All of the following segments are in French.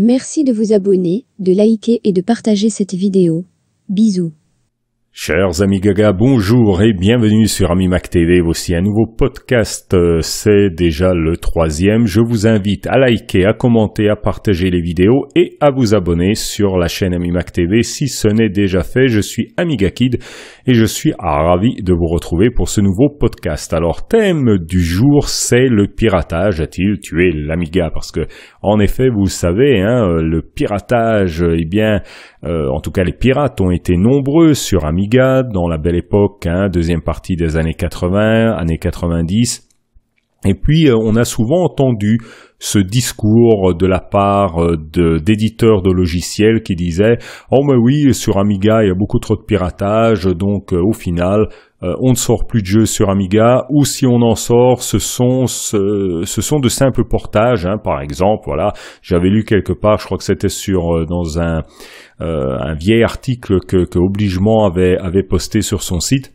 Merci de vous abonner, de liker et de partager cette vidéo. Bisous. Chers amis Gaga, bonjour et bienvenue sur AmiMac TV. Voici un nouveau podcast, c'est déjà le 3e. Je vous invite à liker, à commenter, à partager les vidéos et à vous abonner sur la chaîne AmiMac TV si ce n'est déjà fait. Je suis AmigaKid et je suis ravi de vous retrouver pour ce nouveau podcast. Alors, thème du jour, c'est le piratage. A-t-il tué l'Amiga? Parce que, en effet, vous savez, le piratage, en tout cas les pirates ont été nombreux sur Amiga dans la belle époque, deuxième partie des années 80, années 90. Et puis on a souvent entendu ce discours de la part d'éditeurs de logiciels qui disaient « Oh mais oui, sur Amiga il y a beaucoup trop de piratage, donc au final on ne sort plus de jeux sur Amiga, ou si on en sort, ce sont de simples portages, par exemple. » Voilà, j'avais lu quelque part, je crois que c'était dans un vieil article que Obligement avait posté sur son site,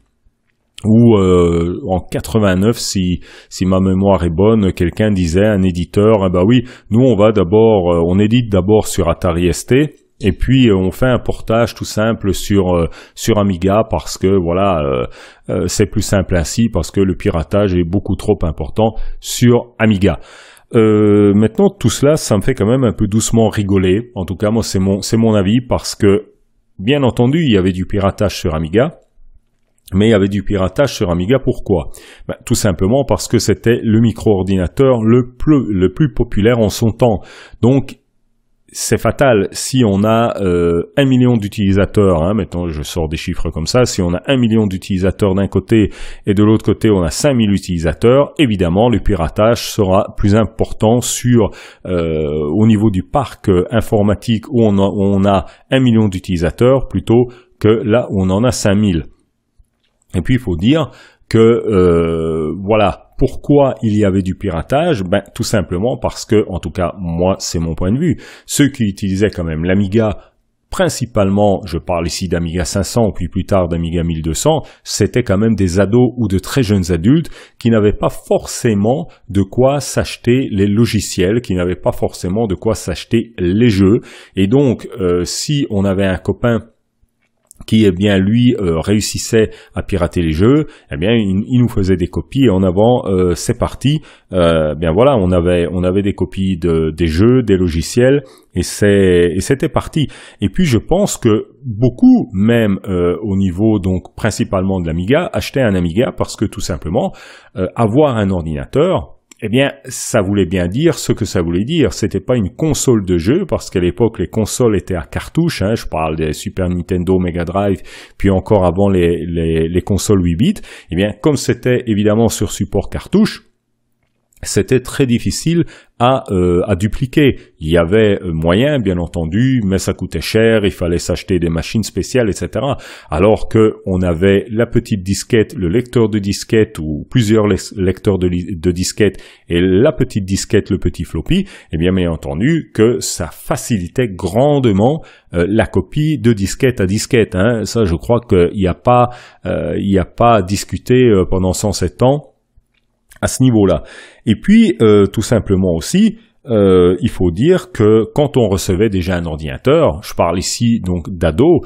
où en 89, si ma mémoire est bonne, quelqu'un disait, un éditeur, oui, nous on édite d'abord sur Atari ST, et puis on fait un portage tout simple sur Amiga parce que voilà, c'est plus simple ainsi, parce que le piratage est beaucoup trop important sur Amiga. Maintenant, tout cela, ça me fait quand même un peu doucement rigoler. En tout cas, moi, c'est mon avis, parce que, bien entendu, il y avait du piratage sur Amiga, mais il y avait du piratage sur Amiga, pourquoi? Tout simplement parce que c'était le micro-ordinateur le plus populaire en son temps. Donc, c'est fatal. Si on a 1 million d'utilisateurs, maintenant je sors des chiffres comme ça, si on a 1 million d'utilisateurs d'un côté et de l'autre côté on a 5000 utilisateurs, évidemment le piratage sera plus important au niveau du parc informatique où on a 1 million d'utilisateurs plutôt que là où on en a 5000. Et puis il faut dire que voilà. Pourquoi il y avait du piratage? Tout simplement parce que, en tout cas, moi, c'est mon point de vue, ceux qui utilisaient quand même l'Amiga, principalement, je parle ici d'Amiga 500, puis plus tard d'Amiga 1200, c'était quand même des ados ou de très jeunes adultes qui n'avaient pas forcément de quoi s'acheter les logiciels, qui n'avaient pas forcément de quoi s'acheter les jeux. Et donc, si on avait un copain qui, lui, réussissait à pirater les jeux, il nous faisait des copies, et en avant, c'est parti. Voilà, on avait des copies des jeux, des logiciels, et c'était parti. Et puis, je pense que beaucoup, même au niveau, donc, principalement de l'Amiga, achetaient un Amiga parce que, tout simplement, avoir un ordinateur, ça voulait bien dire ce que ça voulait dire. C'était pas une console de jeu, parce qu'à l'époque, les consoles étaient à cartouche, je parle des Super Nintendo, Mega Drive, puis encore avant les consoles 8 bits. Comme c'était évidemment sur support cartouche, c'était très difficile à dupliquer. Il y avait moyen, bien entendu, mais ça coûtait cher, il fallait s'acheter des machines spéciales, etc. Alors que on avait la petite disquette, le lecteur de disquette, ou plusieurs lecteurs de disquette, et la petite disquette, le petit floppy, bien entendu que ça facilitait grandement la copie de disquette à disquette. Ça, je crois qu'il n'y a pas à discuter pendant 107 ans. À ce niveau-là. Et puis, tout simplement aussi, il faut dire que quand on recevait déjà un ordinateur, je parle ici donc d'ado,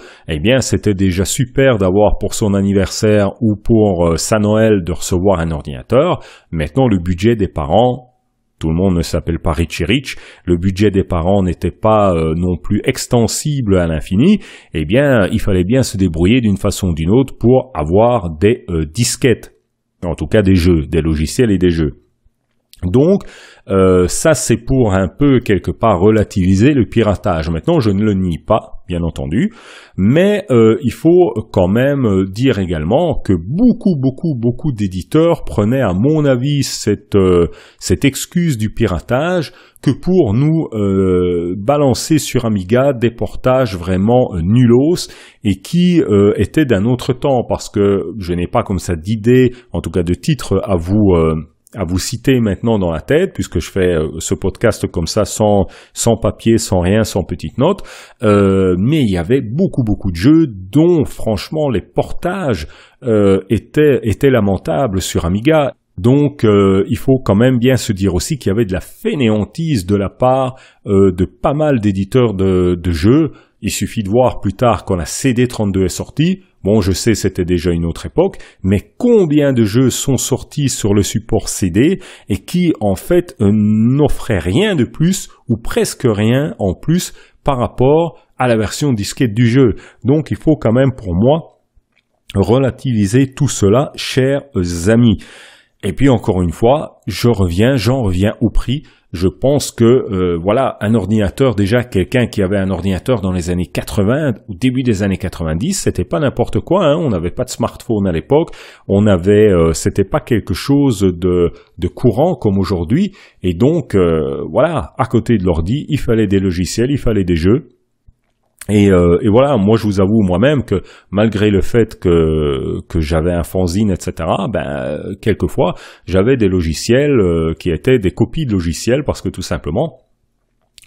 c'était déjà super d'avoir pour son anniversaire ou pour sa Noël de recevoir un ordinateur. Maintenant, le budget des parents, tout le monde ne s'appelle pas Richie Rich, le budget des parents n'était pas non plus extensible à l'infini. Il fallait bien se débrouiller d'une façon ou d'une autre pour avoir des disquettes. En tout cas des jeux, des logiciels et des jeux. Donc, ça c'est pour un peu quelque part relativiser le piratage. Maintenant, je ne le nie pas, bien entendu, mais il faut quand même dire également que beaucoup d'éditeurs prenaient, à mon avis, cette excuse du piratage que pour nous balancer sur Amiga des portages vraiment nullos et qui étaient d'un autre temps, parce que je n'ai pas comme ça d'idée, en tout cas de titre à vous citer maintenant dans la tête, puisque je fais ce podcast comme ça, sans papier, sans rien, sans petite note. Mais il y avait beaucoup de jeux dont, franchement, les portages étaient lamentables sur Amiga. Donc il faut quand même bien se dire aussi qu'il y avait de la fainéantise de la part de pas mal d'éditeurs de jeux. Il suffit de voir plus tard quand la CD32 est sortie. Bon, je sais, c'était déjà une autre époque, mais combien de jeux sont sortis sur le support CD et qui, en fait, n'offraient rien de plus ou presque rien en plus par rapport à la version disquette du jeu. Donc, il faut quand même, pour moi, relativiser tout cela, chers amis. Et puis, encore une fois, j'en reviens au prix. Je pense que voilà, un ordinateur, déjà quelqu'un qui avait un ordinateur dans les années 80 ou début des années 90, c'était pas n'importe quoi, hein, on n'avait pas de smartphone à l'époque, c'était pas quelque chose de courant comme aujourd'hui, et donc voilà, à côté de l'ordi, il fallait des logiciels, il fallait des jeux. Et voilà, moi je vous avoue moi-même que malgré le fait que j'avais un fanzine, etc., quelquefois j'avais des logiciels qui étaient des copies de logiciels parce que tout simplement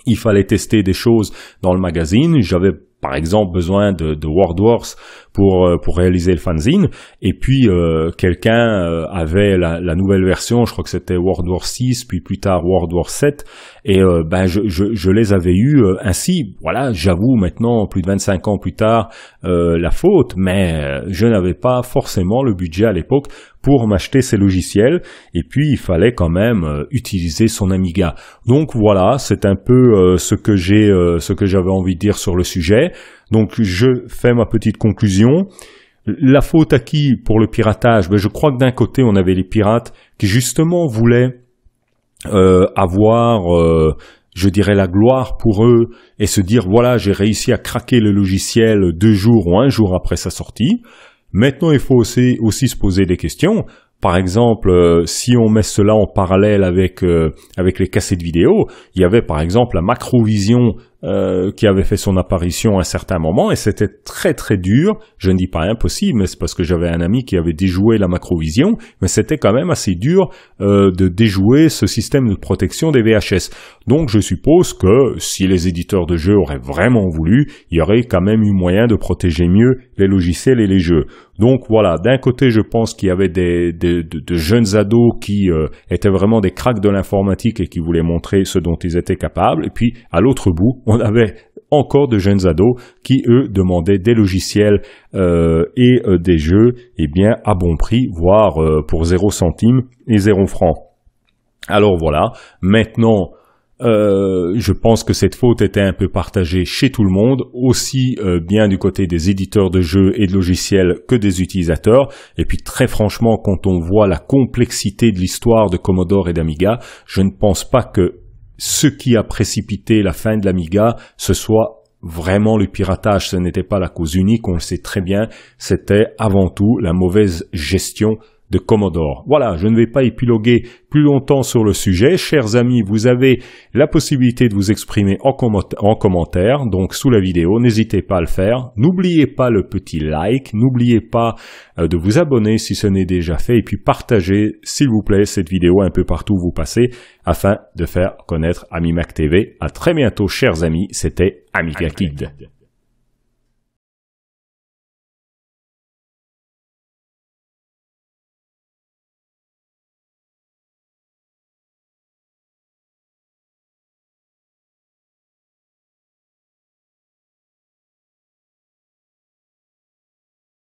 il fallait tester des choses dans le magazine. J'avais par exemple besoin de World Wars pour réaliser le fanzine, et puis quelqu'un avait la nouvelle version, je crois que c'était World War 6, puis plus tard World War 7, et je les avais eus ainsi. Voilà, j'avoue maintenant, plus de 25 ans plus tard, la faute, mais je n'avais pas forcément le budget à l'époque pour m'acheter ces logiciels, et puis il fallait quand même utiliser son Amiga. Donc voilà, c'est un peu ce que j'avais envie de dire sur le sujet. Donc je fais ma petite conclusion. La faute à qui pour le piratage? Je crois que d'un côté on avait les pirates qui justement voulaient avoir je dirais la gloire pour eux et se dire voilà, j'ai réussi à craquer le logiciel 2 jours ou 1 jour après sa sortie. Maintenant il faut aussi se poser des questions. Par exemple, si on met cela en parallèle avec les cassettes vidéo, il y avait par exemple la Macrovision qui avait fait son apparition à un certain moment, et c'était très très dur. Je ne dis pas impossible, mais c'est parce que j'avais un ami qui avait déjoué la Macrovision, mais c'était quand même assez dur de déjouer ce système de protection des VHS. Donc je suppose que si les éditeurs de jeux auraient vraiment voulu, il y aurait quand même eu moyen de protéger mieux les logiciels et les jeux. Donc voilà, d'un côté je pense qu'il y avait de jeunes ados qui étaient vraiment des cracks de l'informatique et qui voulaient montrer ce dont ils étaient capables, et puis à l'autre bout, on avait encore de jeunes ados qui, eux, demandaient des logiciels et des jeux à bon prix, voire pour 0 centime et 0 francs. Alors voilà, maintenant, je pense que cette faute était un peu partagée chez tout le monde, aussi bien du côté des éditeurs de jeux et de logiciels que des utilisateurs. Et puis très franchement, quand on voit la complexité de l'histoire de Commodore et d'Amiga, je ne pense pas que ce qui a précipité la fin de l'Amiga, ce soit vraiment le piratage. Ce n'était pas la cause unique, on le sait très bien, c'était avant tout la mauvaise gestion de Commodore. Voilà, je ne vais pas épiloguer plus longtemps sur le sujet. Chers amis, vous avez la possibilité de vous exprimer en commentaire, donc sous la vidéo. N'hésitez pas à le faire. N'oubliez pas le petit like. N'oubliez pas de vous abonner si ce n'est déjà fait. Et puis partagez, s'il vous plaît, cette vidéo un peu partout où vous passez afin de faire connaître AmiMac TV. À très bientôt, chers amis. C'était Amiga Kid.